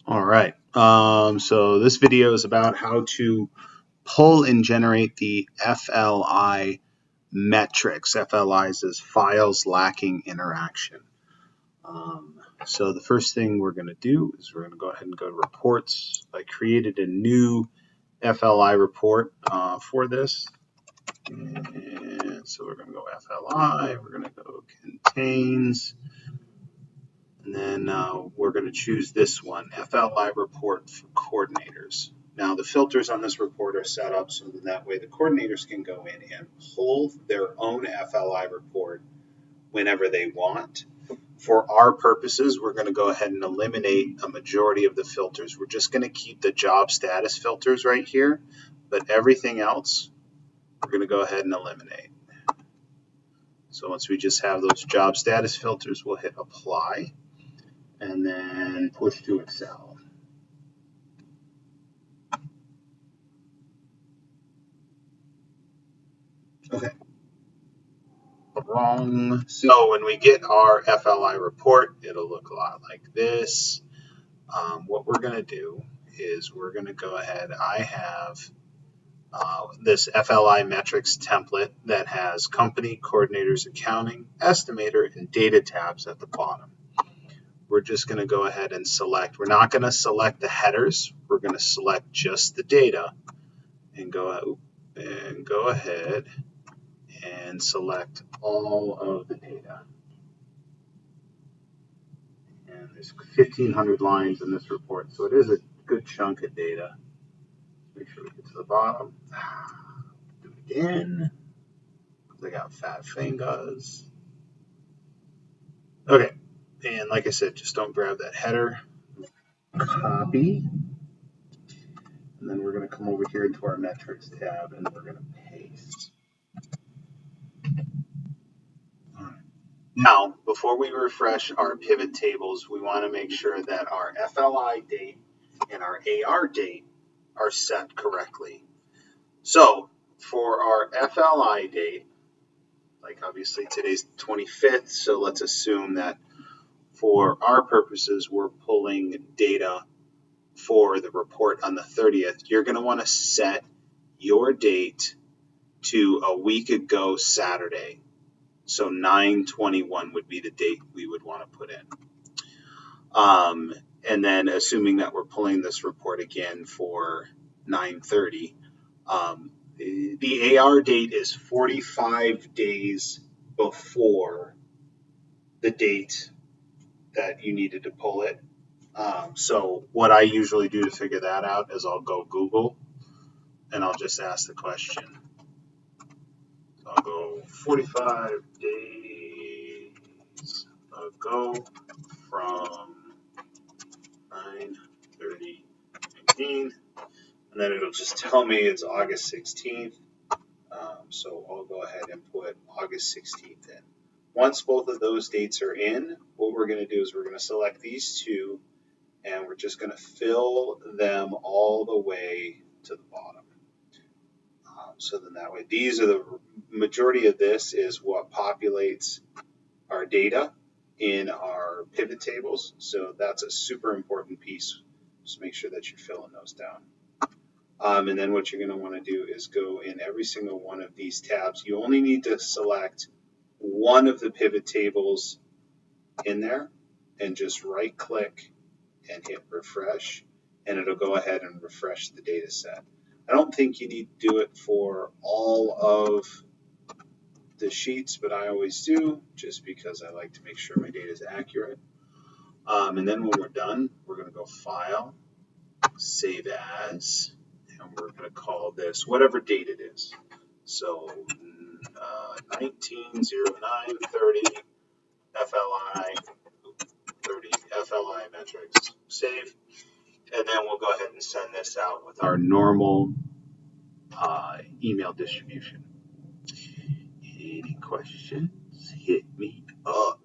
All right. So this video is about how to pull and generate the FLI metrics. FLIs is files lacking interaction. So the first thing we're going to do is we're going to go ahead and go to reports. I created a new FLI report for this. And so we're going to go FLI, we're going to go contains, and then we're going to choose this one, FLI report for coordinators. Now the filters on this report are set up so that way the coordinators can go in and pull their own FLI report whenever they want. For our purposes, we're going to go ahead and eliminate a majority of the filters. We're just going to keep the job status filters right here, but everything else we're going to go ahead and eliminate. So once we just have those job status filters, we'll hit apply and then push to Excel. Okay. Wrong. So when we get our FLI report, it'll look a lot like this. What we're going to do is we're going to go ahead. I have this FLI metrics template that has company, coordinators, accounting, estimator, and data tabs at the bottom. We're just going to go ahead and select. We're not going to select the headers. We're going to select just the data and go ahead and select all of the data. And there's 1,500 lines in this report, so it is a good chunk of data. Make sure we get to the bottom. Do it again. I got fat fingers. Okay, and like I said, just don't grab that header. Copy. And then we're going to come over here into our metrics tab and we're going to paste. Now, before we refresh our pivot tables, we want to make sure that our FLI date and our AR date are set correctly. So for our FLI date, like obviously today's the 25th, so let's assume that for our purposes, we're pulling data for the report on the 30th. You're going to want to set your date to a week ago Saturday. So 9/21 would be the date we would want to put in. And then assuming that we're pulling this report again for 9/30, the AR date is 45 days before the date that you needed to pull it. So what I usually do to figure that out is I'll go Google and I'll just ask the question. So I'll go 45 days ago from 9/30/19, and then it'll just tell me it's August 16th. So I'll go ahead and put August 16th in. Once both of those dates are in, what we're going to do is we're going to select these two, and we're just going to fill them all the way to the bottom. So then that way, these are the majority of this is what populates our data in our pivot tables. So that's a super important piece. Just make sure that you're filling those down. And then what you're going to want to do is go in every single one of these tabs. You only need to select one of the pivot tables in there and just right click and hit refresh, and it'll go ahead and refresh the data set. I don't think you need to do it for all of the sheets, but I always do just because I like to make sure my data is accurate. And then when we're done, we're going to go File, Save As, and we're going to call this whatever date it is. So 19/09/30 FLI 30 FLI metrics. Save, and then we'll go ahead and send this out with our normal email distribution. Any questions? Hit me up.